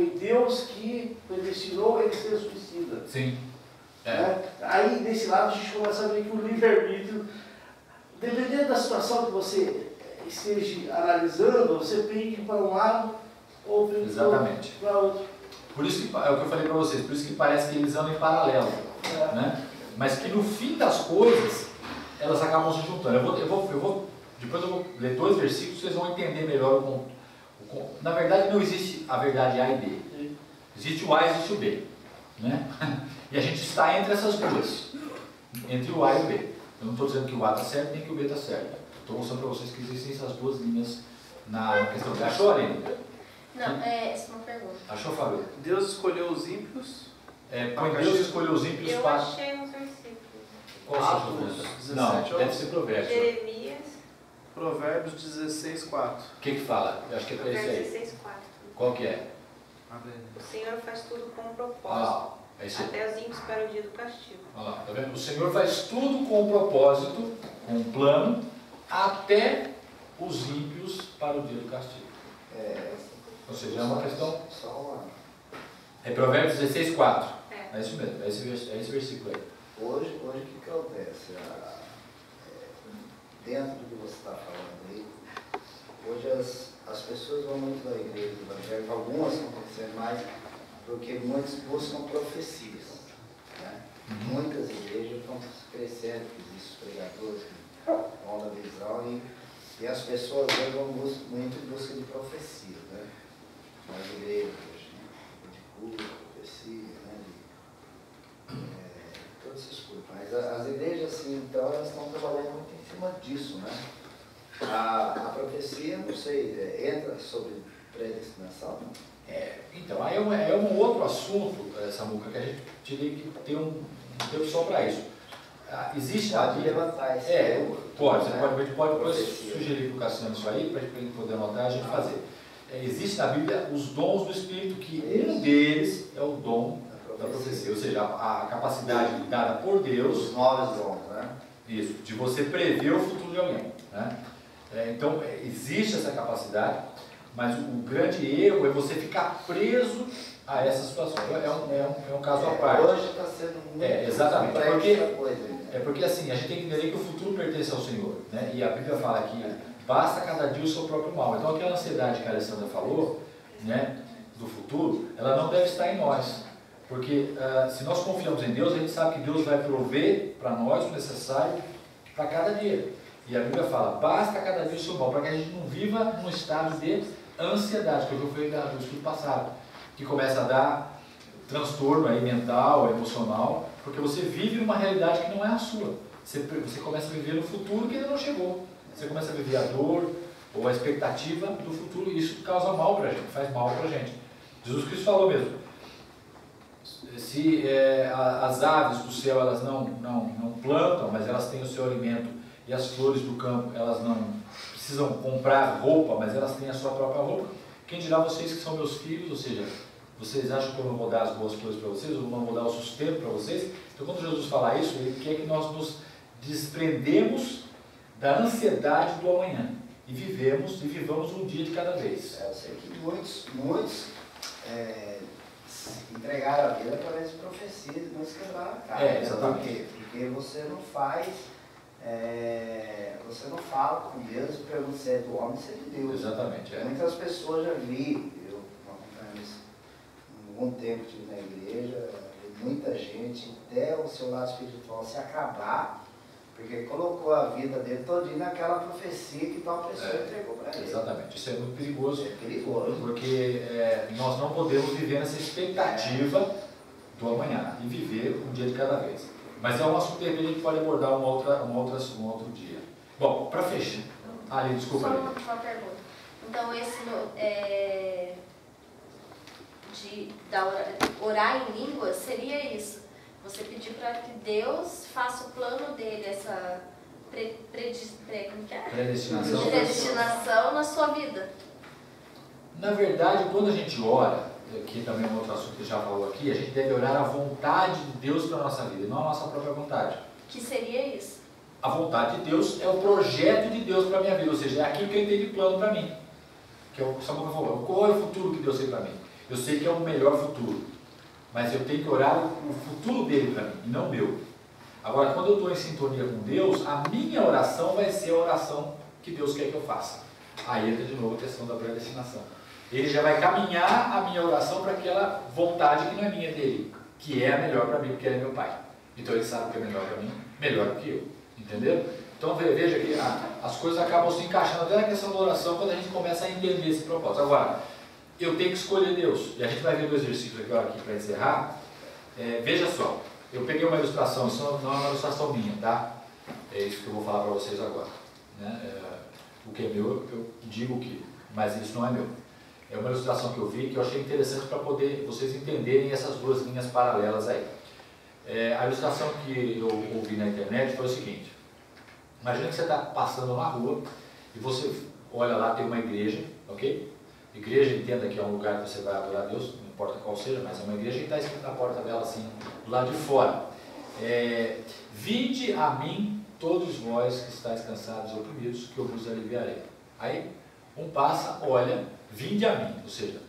foi Deus que predestinou ele ser suicida. Sim. Né? Aí, desse lado, a gente começa a ver que o livre-arbítrio, dependendo da situação que você esteja analisando, você pende para um lado ou pende para outro. Por isso que, é o que eu falei para vocês, por isso que parece que eles andam em paralelo. Né? Mas que no fim das coisas, elas acabam se juntando. Depois eu vou ler 2 versículos, vocês vão entender melhor na verdade, não existe a verdade A e B. Existe o A e existe o B. Né? E a gente está entre essas duas. Entre o A e o B. Eu não estou dizendo que o A está certo, nem que o B está certo. Estou mostrando para vocês que existem essas duas linhas na questão. Achou, Aline? Não, essa é uma pergunta. Achou, Fábio? Deus escolheu os ímpios? Deus escolheu os ímpios para... para... Eu achei uns versículos. Qual é o seu? Não, deve ser Provérbios. Jeremias. Provérbios 16:4. O que fala? Eu acho que é para esse aí. Provérbios 16:4. Qual que é? O Senhor faz tudo com um propósito. Até os ímpios para o dia do castigo. Olha lá, tá vendo? O Senhor faz tudo com um propósito, com um plano, até os ímpios para o dia do castigo. Ou seja, é uma questão... É Provérbios 16:4. É isso mesmo, é esse versículo aí. Hoje o que acontece? Dentro do que você está falando aí, hoje as pessoas vão muito da igreja do evangelho, algumas estão acontecendo mais, porque muitos buscam profecias. Né? Muitas igrejas estão crescendo, existem os pregadores que vão da visão e as pessoas hoje vão muito em busca de profecias, né? Nas igrejas hoje, né? De cura, profecia, né? Todas essas coisas. Mas as igrejas, assim, então, elas estão trabalhando muito em cima disso, né? A profecia, não sei, entra sobre predestinação? Então, aí é um outro assunto, Samuca, que a gente teria que ter um tempo só para isso. Existe na Bíblia... levantar esse pode, né? Você pode depois sugerir para o Cassiano isso aí, para a gente poder anotar e a gente fazer. Existe na Bíblia os dons do Espírito, que um deles é o dom da profecia, ou seja, a capacidade dada por Deus... Os 9 dons, né? Isso, de você prever o futuro de alguém. Né? Então, existe essa capacidade, mas o grande erro é você ficar preso a essa situação. É um caso à parte. Hoje está sendo muito exatamente. coisa. Porque assim, a gente tem que entender que o futuro pertence ao Senhor. Né? E a Bíblia fala que basta cada dia o seu próprio mal. Então aquela ansiedade que a Alessandra falou, né, do futuro, ela não deve estar em nós. Porque se nós confiamos em Deus, a gente sabe que Deus vai prover para nós o necessário para cada dia. E a Bíblia fala, basta cada dia o seu mal, para que a gente não viva num estado de ansiedade, que é o que eu falei no estudo passado, que começa a dar transtorno aí, mental, emocional, porque você vive uma realidade que não é a sua. Você começa a viver no futuro que ainda não chegou. Você começa a viver a dor ou a expectativa do futuro, e isso causa mal para a gente, faz mal para a gente. Jesus Cristo falou mesmo, se as aves do céu elas não plantam, mas elas têm o seu alimento, e as flores do campo elas não precisam comprar roupa, mas elas têm a sua própria roupa, quem dirá vocês que são meus filhos? Ou seja, vocês acham que eu não vou dar as boas coisas para vocês, eu não vou dar o sustento para vocês? Então quando Jesus fala isso, ele quer que nós nos desprendemos da ansiedade do amanhã e vivamos um dia de cada vez. Eu sei que muitos entregaram a vida através de profecias, mas quebraram a cara. Exatamente. Por quê? Porque você não faz, você não fala com Deus e pergunta se é do homem ou se é de Deus. Exatamente. Muitas pessoas já vi, eu acompanhando isso há algum tempo, estive na igreja, muita gente, até o seu lado espiritual se acabar, porque ele colocou a vida dele todinha naquela profecia que tal pessoa entregou para ele. Exatamente, isso é muito perigoso. É perigoso. Porque nós não podemos viver nessa expectativa do amanhã e viver um dia de cada vez. Mas é um assunto que a gente pode abordar um outro dia. Bom, para fechar. Ali, desculpa. Só uma pergunta. Então, esse orar em línguas seria isso? Você pedir para que Deus faça o plano dele, essa predestinação na sua vida. Na verdade, quando a gente ora, que também é um outro assunto que já falou aqui, a gente deve orar a vontade de Deus para a nossa vida, e não a nossa própria vontade. Que seria isso? A vontade de Deus é o projeto de Deus para a minha vida, ou seja, é aquilo que Ele tem de plano para mim. Que é o que o Samuel falou, qual é o futuro que Deus tem para mim? Eu sei que é o melhor futuro, mas eu tenho que orar o futuro dele para mim, e não o meu. Agora, quando eu estou em sintonia com Deus, a minha oração vai ser a oração que Deus quer que eu faça. Aí entra de novo a questão da predestinação. Ele já vai caminhar a minha oração para aquela vontade que não é minha, dele, que é a melhor para mim, porque ele é meu pai. Então ele sabe que é melhor para mim, melhor do que eu. Entendeu? Então veja que as coisas acabam se encaixando até na questão da oração quando a gente começa a entender esse propósito. Agora, eu tenho que escolher Deus. E a gente vai ver 2 versículos agora aqui para encerrar. Veja só, eu peguei uma ilustração, isso não é uma ilustração minha, tá? É isso que eu vou falar para vocês agora. Né? O que é meu, eu digo que, mas isso não é meu. É uma ilustração que eu vi que eu achei interessante para poder vocês entenderem essas duas linhas paralelas aí. A ilustração que eu ouvi na internet foi o seguinte: imagina que você está passando na rua e você olha lá, tem uma igreja, ok? Igreja, entenda que é um lugar que você vai adorar a Deus, não importa qual seja, mas é uma igreja que está escrito na porta dela assim, do lado de fora. Vinde a mim todos vós que estáis cansados e oprimidos, que eu vos aliviarei. Aí um passa, olha, vinde a mim, ou seja,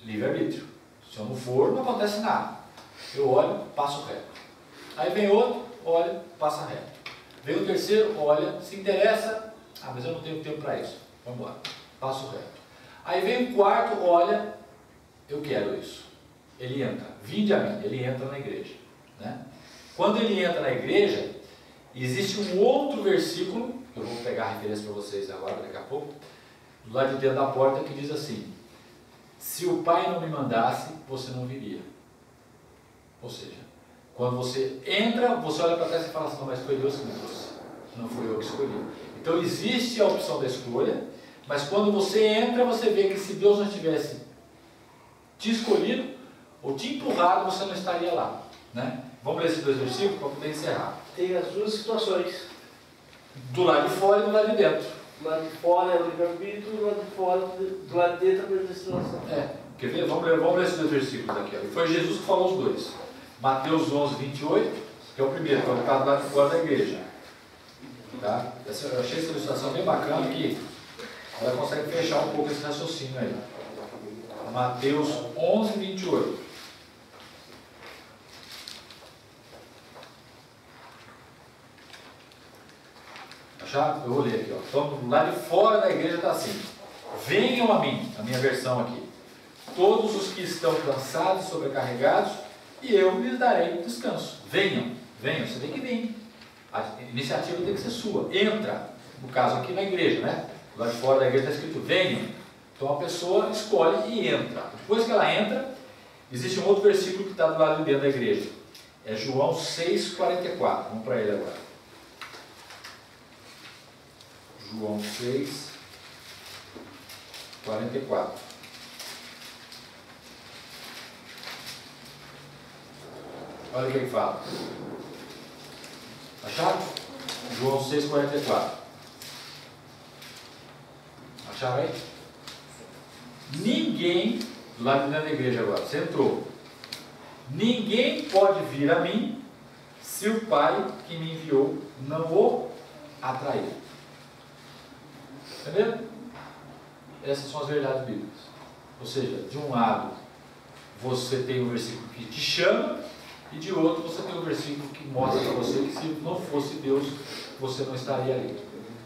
livre-arbítrio. Se eu não for, não acontece nada. Eu olho, passo reto. Aí vem outro, olha, passa reto. Vem o terceiro, olha, se interessa, mas eu não tenho tempo para isso, vamos embora, passo reto. Aí vem o quarto, olha, eu quero isso. Ele entra, vinde a mim, ele entra na igreja. Né? Quando ele entra na igreja, existe um outro versículo, que eu vou pegar a referência para vocês agora, daqui a pouco, do lado de dentro da porta, que diz assim: se o Pai não me mandasse, você não viria. Ou seja, quando você entra, você olha para trás e fala assim: não, mas foi Deus que me trouxe, não fui eu que escolhi. Então existe a opção da escolha, mas quando você entra, você vê que se Deus não tivesse te escolhido ou te empurrado, você não estaria lá. Né? Vamos ler esses 2 versículos para poder encerrar. Tem as duas situações. Do lado de fora e do lado de dentro. Do lado de fora é o livre-arbítrio, do lado de fora, do lado de dentro é a predestinação. Quer ver? Vamos ler esses 2 versículos aqui. E foi Jesus que falou os dois. Mateus 11, 28, que é o primeiro, que está do lado de fora da igreja. Tá? Eu achei essa ilustração bem bacana, que ela consegue fechar um pouco esse raciocínio aí. Mateus 11, 28. Acharam? Eu vou ler aqui. Ó. Então, do lado de fora da igreja está assim: venham a mim, a minha versão aqui, todos os que estão cansados e sobrecarregados, e eu lhes darei descanso. Venham, você tem que vir. A iniciativa tem que ser sua. Entra, no caso aqui na igreja, né? Do lado de fora da igreja está escrito venham. Então a pessoa escolhe e entra. Depois que ela entra, existe um outro versículo que está do lado de dentro da igreja. É João 6,44. Vamos para ele agora. João 6, 44. Olha o que ele fala. Acharam? João 6, 44. Acharam aí? Ninguém, do lado de dentro da igreja agora, você entrou. Ninguém pode vir a mim se o Pai que me enviou não o atrair. Entendeu? Essas são as verdades bíblicas. Ou seja, de um lado você tem um versículo que te chama, e de outro você tem um versículo que mostra para você que se não fosse Deus, você não estaria ali.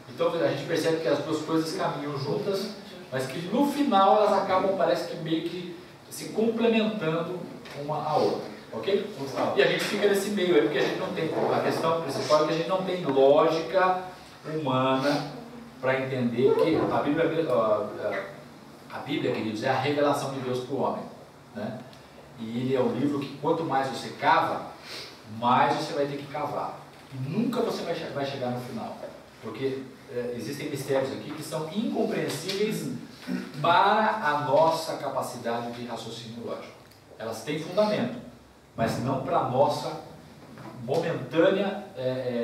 Então a gente percebe que as duas coisas caminham juntas, mas que no final elas acabam, parece que meio que se complementando uma a outra. Ok? E a gente fica nesse meio aí, porque a gente não tem, a questão principal é que a gente não tem lógica humana para entender que a Bíblia, queridos, é a revelação de Deus para o homem. Né? E ele é um livro que quanto mais você cava, mais você vai ter que cavar. E nunca você vai chegar no final. Porque existem mistérios aqui que são incompreensíveis para a nossa capacidade de raciocínio lógico. Elas têm fundamento, mas não para a nossa momentânea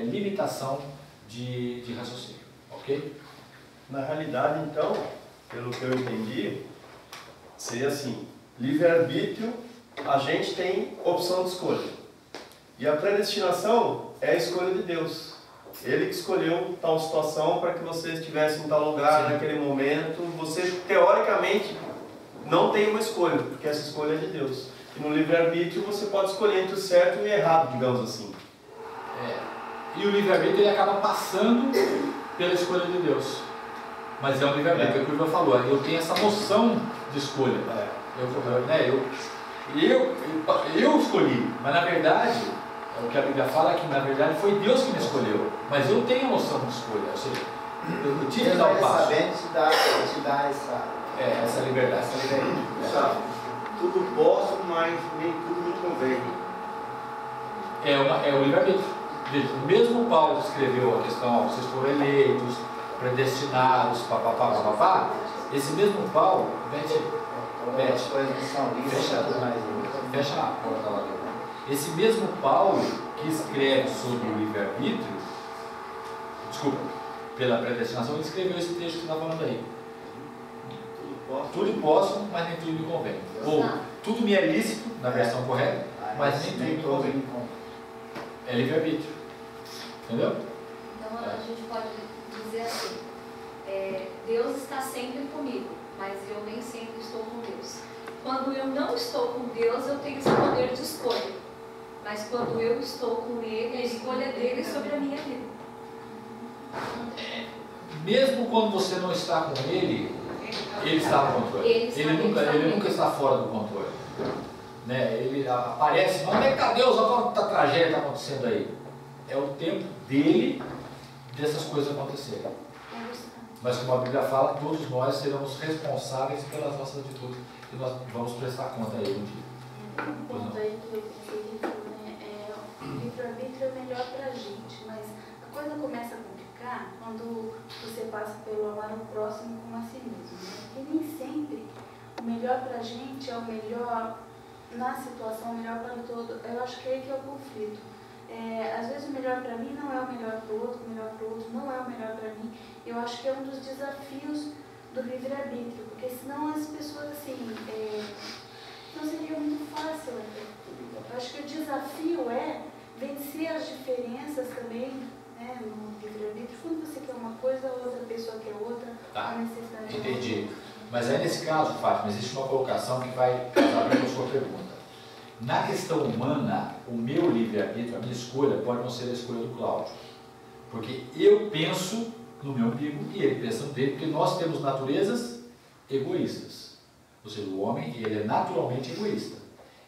limitação de raciocínio. Ok? Na realidade, então, pelo que eu entendi, seria assim: livre-arbítrio, a gente tem opção de escolha. E a predestinação é a escolha de Deus. Ele que escolheu tal situação para que você estivesse em tal lugar, naquele momento. Você, teoricamente, não tem uma escolha, porque essa escolha é de Deus. E no livre-arbítrio você pode escolher entre o certo e o errado, digamos assim. E o livre-arbítrio ele acaba passando pela escolha de Deus. Mas é um livre-arbítrio, é o que o Ivan falou, eu tenho essa noção de escolha. Eu escolhi, mas na verdade, o que a Bíblia fala é que na verdade foi Deus que me escolheu. Mas eu tenho noção de escolha, ou seja, eu tive que dar um passo. Sabendo te dá Essa liberdade. Sabe? Tudo posso, mas nem tudo me convém. É o livre-arbítrio. O mesmo Paulo que escreveu a questão, vocês foram eleitos, predestinados, papapá, esse mesmo Paulo, fecha a porta lá. Esse mesmo Paulo que escreve sobre o livre-arbítrio, pela predestinação, ele escreveu esse texto que está falando aí. Tudo posso, mas nem tudo me convém. Ou tudo me é lícito, na versão correta, mas nem tudo me convém. É livre-arbítrio. Entendeu? Então a gente pode dizer assim, Deus está sempre comigo, mas eu nem sempre estou com Deus. Quando eu não estou com Deus, eu tenho esse poder de escolha. Mas quando eu estou com Ele, a escolha dele é sobre a minha vida. Mesmo quando você não está com Ele, Ele está no controle. Ele nunca está fora do controle. Né? Ele aparece, onde é que está Deus? Olha quanta tragédia está acontecendo aí. É o tempo dele dessas coisas acontecerem. Mas como a Bíblia fala, todos nós seremos responsáveis pelas nossas atitudes e nós vamos prestar conta a ele um dia. Um ponto aí que eu pensei, né? O livre-arbítrio é melhor para a gente, mas a coisa começa a complicar quando você passa pelo amar o próximo como a si mesmo. Né? Porque nem sempre o melhor para a gente é o melhor na situação, o melhor para o todo. Eu acho que é aí que é o conflito. Às vezes o melhor para mim não é o melhor para o outro, o melhor para o outro não é o melhor para mim. Eu acho que é um dos desafios do livre-arbítrio, porque senão as pessoas assim, não seria muito fácil até. Eu acho que o desafio é vencer as diferenças também, né, no livre-arbítrio. Quando você quer uma coisa, a outra pessoa quer outra, a necessidade. Entendi. Mas aí nesse caso, Fátima, existe uma colocação que vai abrir a sua pergunta. Na questão humana, o meu livre-arbítrio, a minha escolha, pode não ser a escolha do Cláudio. Porque eu penso no meu umbigo e ele pensa no dele, porque nós temos naturezas egoístas. Ou seja, o homem ele é naturalmente egoísta.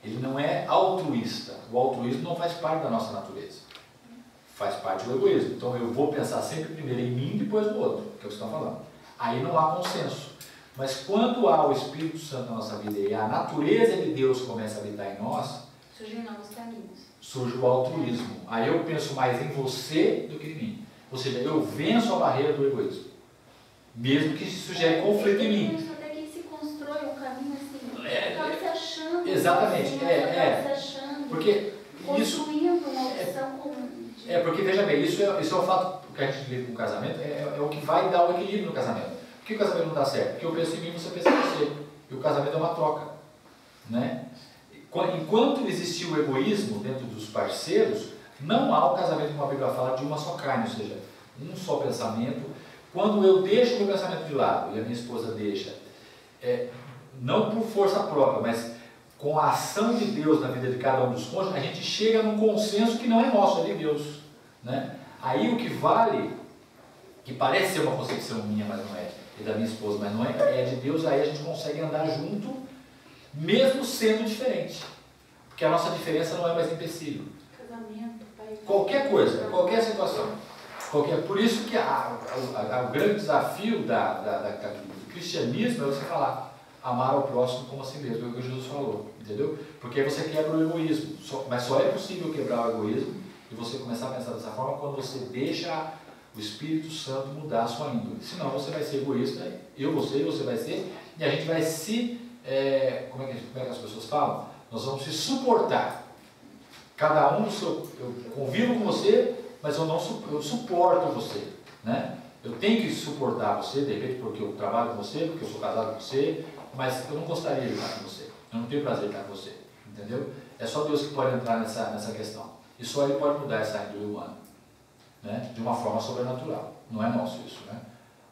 Ele não é altruísta. O altruísmo não faz parte da nossa natureza. Faz parte do egoísmo. Então eu vou pensar sempre primeiro em mim e depois no outro, que é o que você está falando. Aí não há consenso. Mas quando há o Espírito Santo na nossa vida e a natureza de Deus começa a habitar em nós, surgem novos caminhos. Surge o altruísmo. Aí eu penso mais em você do que em mim. Ou seja, eu venço a barreira do egoísmo. Mesmo que isso gere conflito em mim. Isso até que se constrói um caminho assim, acaba se achando. Exatamente. Acaba se achando. Porque construindo uma opção comum. Porque veja bem, isso é o fato que a gente lida com o casamento, é o que vai dar o equilíbrio no casamento. Por que o casamento não dá certo? Porque eu penso em mim e você pensa em você. E o casamento é uma troca. Né? Enquanto existir o egoísmo dentro dos parceiros, não há o casamento, como a Bíblia fala, de uma só carne, ou seja, um só pensamento. Quando eu deixo o meu pensamento de lado e a minha esposa deixa, não por força própria, mas com a ação de Deus na vida de cada um dos cônjuges, a gente chega num consenso que não é nosso, é de Deus. Né? Aí o que vale, que parece ser uma concepção minha, mas não é, e da minha esposa, mas não é, é de Deus, aí a gente consegue andar junto, mesmo sendo diferente. Porque a nossa diferença não é mais empecilho. Casamento, pai. Qualquer coisa, qualquer situação. Por isso que o grande desafio do cristianismo é você falar, amar ao próximo como a si mesmo, é o que Jesus falou, entendeu? Porque aí você quebra o egoísmo. Mas só é possível quebrar o egoísmo e você começar a pensar dessa forma quando você deixa o Espírito Santo mudar a sua índole. Senão você vai ser egoísta, eu vou ser, você vai ser, e a gente vai se, como é que as pessoas falam? Nós vamos se suportar. Cada um do seu, eu convivo com você, mas eu suporto você. Né? Eu tenho que suportar você, de repente porque eu trabalho com você, porque eu sou casado com você, mas eu não gostaria de estar com você. Eu não tenho prazer em estar com você. Entendeu? É só Deus que pode entrar nessa questão. E só Ele pode mudar essa índole humana. Né? De uma forma sobrenatural. Não é nosso isso. Né?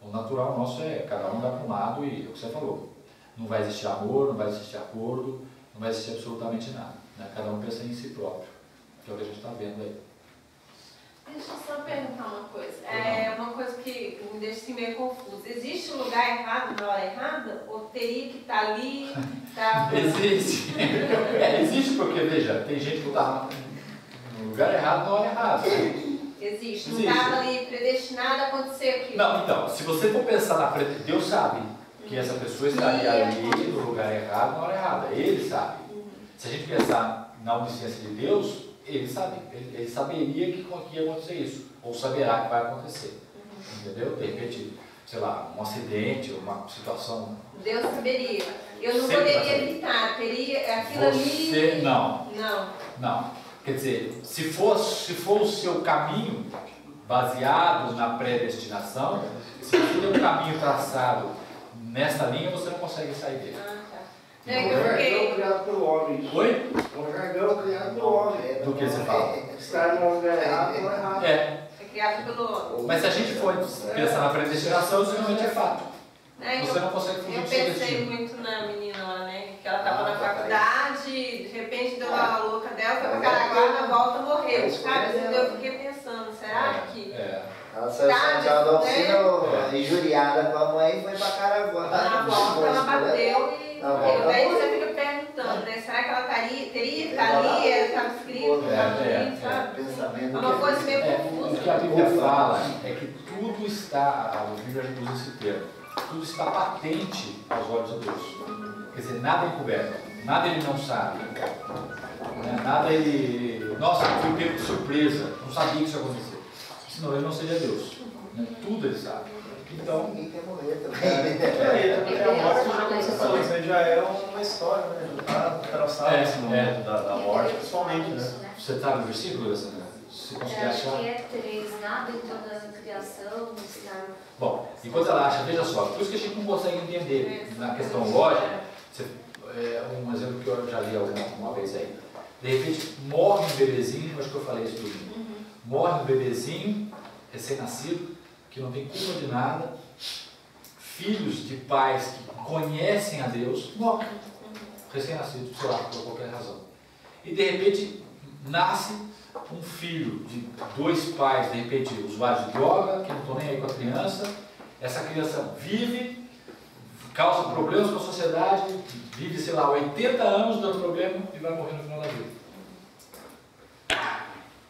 O natural nosso é cada um dá para um lado e é o que você falou. não vai existir amor, não vai existir acordo, não vai existir absolutamente nada. Né? Cada um pensa em si próprio, que é o que a gente está vendo aí. Deixa eu só perguntar uma coisa. É uma coisa que me deixa assim meio confusa. Existe um lugar errado na hora errada? Ou teria que estar ali? Existe. Existe porque, veja, tem gente que está no lugar errado na hora errada. Existe. Não estava ali predestinado a acontecer aquilo. Não, então, se você for pensar na Deus sabe que essa pessoa estaria ali no lugar errado na hora errada. Ele sabe. Se a gente pensar na onisciência de Deus, ele sabe, ele saberia que ia acontecer isso, ou saberá que vai acontecer, entendeu? De repente, sei lá, um acidente, uma situação... Deus saberia. Eu não poderia evitar, teria aquilo ali... Não. Quer dizer, se for o seu caminho baseado na predestinação, se você tem um caminho traçado nessa linha, você não consegue sair dele. Um jargão criado pelo homem. Oi? Um jargão criado pelo homem. Do que você fala? Estar no lugar errado não é errado. É criado pelo homem. Mas se a gente for pensar na predestinação, isso realmente é fato. Você não consegue fugir do seu destino. Eu pensei muito na menina lá, né? Que ela estava na faculdade, de repente deu uma louca dela, foi para Caraguá, na volta morreu. Sabe? Eu fiquei pensando, será que... Ela saiu Santiago da oficina injuriada com a mãe e foi para Caraguá. Na volta ela bateu e morreu. Daí você fica perguntando, né? Será que ela teria que estar ali? Ela estava escrito, sabe? É uma coisa meio confusa. O que a Bíblia fala é que tudo está, a Bíblia usa esse termo, tudo está patente aos olhos de Deus. Quer dizer, nada é encoberto, nada ele não sabe. Nada ele... Nossa, eu fui pego de surpresa, não sabia que isso ia acontecer. Senão ele não seria Deus. Tudo ele sabe. Então... Ninguém quer morrer também. A morte, já como você falou, isso aí já é uma história, né? Já está traçado esse momento da morte, pessoalmente, né? Você está no versículo, Sandra? Se conseguir achar? Acho que é 3, nada em toda a criação está... Bom, enquanto ela acha, veja só, por isso que a gente não consegue entender na questão lógica, um exemplo que eu já li alguma vez aí. De repente, morre um bebezinho, acho que eu falei isso tudo. Morre um bebezinho, recém-nascido, que não tem culpa de nada, filhos de pais que conhecem a Deus, morrem, recém-nascido, sei lá, por qualquer razão. E de repente, nasce um filho de 2 pais, de repente, usuários de droga, que não estão nem aí com a criança, essa criança vive, causa problemas com a sociedade, vive, sei lá, 80 anos dando problema e vai morrer no final da vida.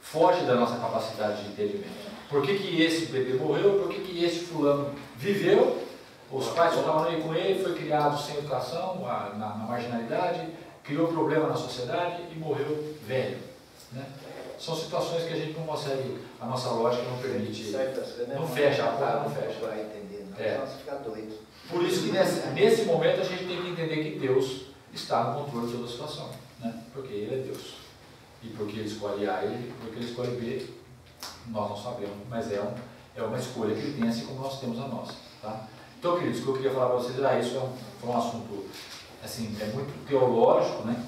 Foge da nossa capacidade de entendimento. Por que esse bebê morreu? Por que esse fulano viveu? Os pais só estavam aí com ele, foi criado sem educação, na marginalidade, criou problema na sociedade e morreu velho. Né? São situações que a gente não consegue, a nossa lógica não permite, não fecha, a conta não fecha. Você fica doido. Por isso que nesse momento a gente tem que entender que Deus está no controle de toda a situação, né? Porque Ele é Deus. E porque Ele escolhe A e porque Ele escolhe B, nós não sabemos, mas é uma escolha que Ele tem, assim como nós temos a nossa. Tá? Então, queridos, o que eu queria falar para vocês era isso, foi um assunto assim, muito teológico, né?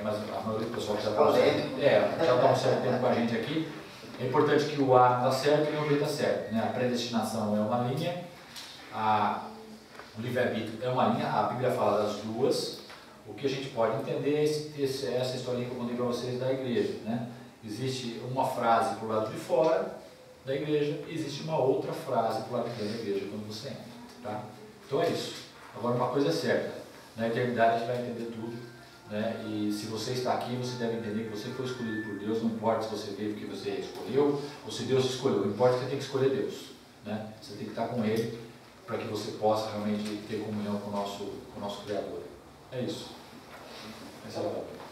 Mas a maioria do pessoal que já está um certo tempo com a gente aqui, é importante que o A está certo e o B está certo. Né? A predestinação é uma linha, o livre-arbítrio é uma linha, a Bíblia fala das duas. O que a gente pode entender é essa historinha que eu contei para vocês da igreja. Né? Existe uma frase para o lado de fora da igreja e existe uma outra frase para o lado de dentro da igreja quando você entra. Tá? Então é isso. Agora uma coisa é certa, na eternidade a gente vai entender tudo. Né? E se você está aqui, você deve entender que você foi escolhido por Deus, não importa se você veio porque você escolheu ou se Deus escolheu, não importa, você tem que escolher Deus. Né? Você tem que estar com Ele para que você possa realmente ter comunhão com o nosso Criador. É isso. Essa é a palavra.